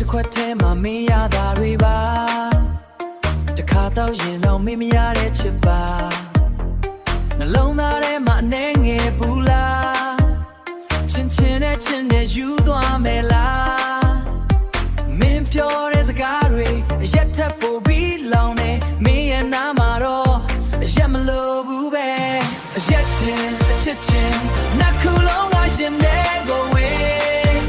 တစ်ခွက်ထဲမှာမင်းရတာတွေပါတခါတော့ရင်တော့မင်းမရတဲ့ချစ်ပါနှလုံးသားထဲမှာအနေငယ်ပူလာချင်းနဲ့ယူသွားမယ်လားမင်းပြောတဲ့စကားတွေရက်ထပ်ပို့ပြီးလောင်နေမင်းရဲ့နားမှာတော့ရက်မလို့ဘူးပဲရက်ချင်းအချစ်ချင်းနှစ်ခုလုံးကရှင်တဲ့ကိုဝေး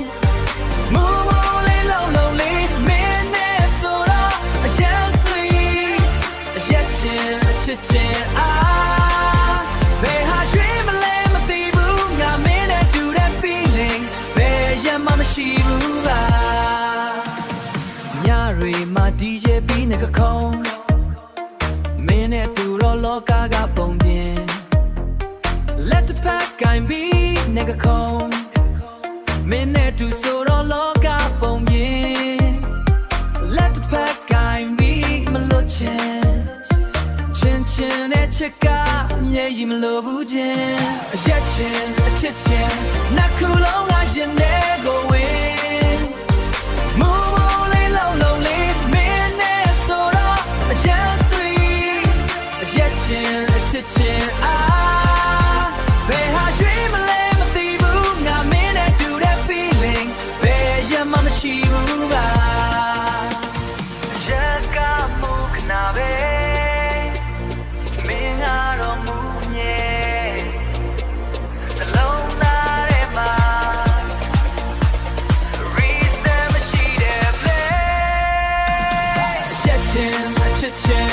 မူမူလေးလုံးလေးမင်းနဲ့ဆိုတော့ရက်ဆွေရက်ချင်းအချစ်ချင်းဘယ်ဟာရွှေမလဲမသိဘူးငါမင်းနဲ့တူတဲ့ feeling ဘယ်ရက်မှမရှိဘူးလားညတွေမှာ DJ ပြီးနေကခုံးမင်းနဲ့တူတော့လောကကပုံပြင်လက်တစ်ဖက်ကင်ပြီးနေကခုံးမင်းနဲ့တူဆိုတော့လောကပုံပြင်လက်တစ်ဖက်ကင်ပြီးမလို့ချင်းနဲ့ချစ်ကမျက်ရည်မလိုဘူးချင်းရက်ချင်းအချစ်ချင်းနှစ်ခုလုံးကရှင်တဲ့ကိုဝေးမူမူလေးလုံးလေးမင်းနဲ့ဆိုတော့ရက်ဆွေရက်ချင်းအချစ်ချင်းဘယ်ဟာရွှေမလဲမသိဘူးငါမင်းနဲ့တူတဲ့ feeling ဘယ်ရက်မှမရှိဘူးပါရက်ကမှုခနာပဲChit